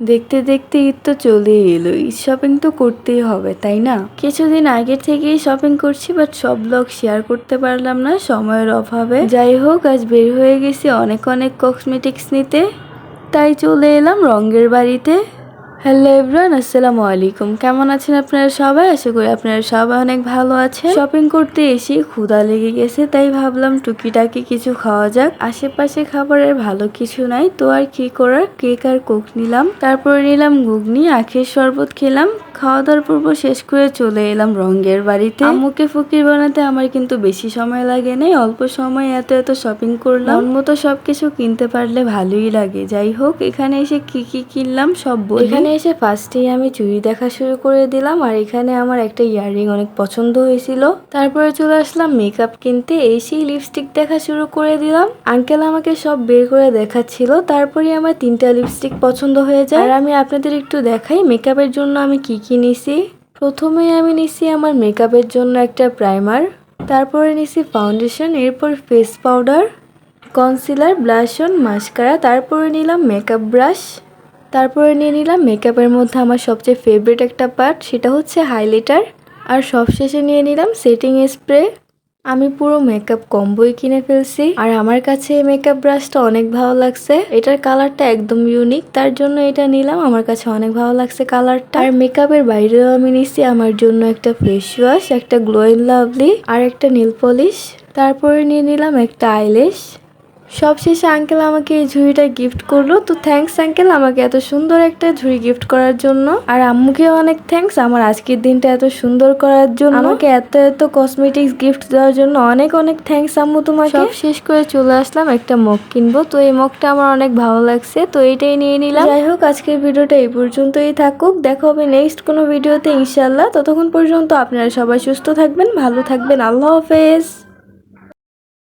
দেখতে দেখতে ঈদ তো চলেই এলো। ঈদ শপিং তো করতেই হবে, তাই না? কিছুদিন আগে থেকেই শপিং করছি, বাট সব ব্লগ শেয়ার করতে পারলাম না সময়ের অভাবে। যাই হোক, আজ বের হয়ে গেছি অনেক অনেক কসমেটিক্স নিতে, তাই চলে এলাম রঙের বাড়িতে। হ্যালো এভরিওয়ান, আসসালামু আলাইকুম। কেমন আছেন আপনারা সবাই? আশা করি আপনারা সবাই অনেক ভালো আছেন। শপিং করতে এসে ক্ষুধা লেগে গেছে, তাই ভাবলাম টুকিটাকি কিছু খাওয়া যাক। আশেপাশে খাবারের ভালো কিছু নাই, তো আর কি করার, কেক আর কোক নিলাম। তারপরে নিলাম ঘুগনি, আখের শরবত খেলাম। খাওয়া দাওয়ার পর্ব শেষ করে চলে এলাম রঙের বাড়িতে। আম্মুকে ফকির বানাতে আমার কিন্তু বেশি সময় লাগে নাই, অল্প সময় এত এত শপিং করলাম। মন মতো সবকিছু কিনতে পারলে ভালোই লাগে। যাই হোক, এখানে এসে কি কি কিনলাম সব বলি। এখানে এসে ফার্স্টেই আমি চুড়ি দেখা শুরু করে দিলাম, আর এখানে আমার একটা ইয়াররিং অনেক পছন্দ হয়েছিল। তারপরে চলে আসলাম মেকআপ কিনতে, এসেই লিপস্টিক দেখা শুরু করে দিলাম। আঙ্কেল আমাকে সব বের করে দেখাচ্ছিল, তারপরে আমার 3টা লিপস্টিক পছন্দ হয়ে যায়। আর আমি আপনাদের একটু দেখাই মেকআপের জন্য আমি কি কি নিছি। প্রথমে আমি নিছি আমার মেকআপের জন্য একটা প্রাইমার, তারপরে নিছি ফাউন্ডেশন, এরপর face powder, concealer, blush on, mascara, তারপরে নিলাম মেকআপ ব্রাশ, তারপরে নিয়ে নিলাম মেকআপের মধ্যে আমার সবচেয়ে ফেভারিট একটা পার্ট, সেটা হচ্ছে হাইলাইটার। আর সবশেষে নিয়ে নিলাম সেটিং স্প্রে। আমি পুরো মেকআপ কম্বোই কিনে ফেলছি, আর আমার কাছে এই মেকআপ ব্রাশটা অনেক ভালো লাগছে। এটার কালারটা একদম ইউনিক, তার জন্য এটা নিলাম। আমার কাছে অনেক ভালো লাগছে কালারটা। আর মেকআপের বাইরেও আমি নিচ্ছি আমার জন্য একটা ফেস ওয়াশ, একটা গ্লো এন্ড লাভলি, আর একটা নেল পলিশ। তারপরে নিয়ে নিলাম একটা আইল্যাশ। সবশেষে আঙ্কেল আমাকে এই ঝুড়িটা গিফট করলো, তো থ্যাঙ্কস আঙ্কেল আমাকে এত সুন্দর একটা ঝুড়ি গিফট করার জন্য। আর আম্মুকেও অনেক থ্যাঙ্কস আমার আজকের দিনটা এত সুন্দর করার জন্য, আমাকে এত এত কসমেটিক্স গিফট দেওয়ার জন্য অনেক অনেক থ্যাঙ্কস আম্মু তোমাকে। সব শেষ করে চলে আসলাম একটা মগ কিনবো, তো এই মগটা আমার অনেক ভালো লাগছে, তো এইটাই নিয়ে নিলাম। যাই হোক, আজকের ভিডিওটা এই পর্যন্তই থাকুক, দেখা হবে নেক্সট কোনো ভিডিওতে ইনশাল্লাহ। ততক্ষণ পর্যন্ত আপনারা সবাই সুস্থ থাকবেন, ভালো থাকবেন। আল্লাহ হাফেজ।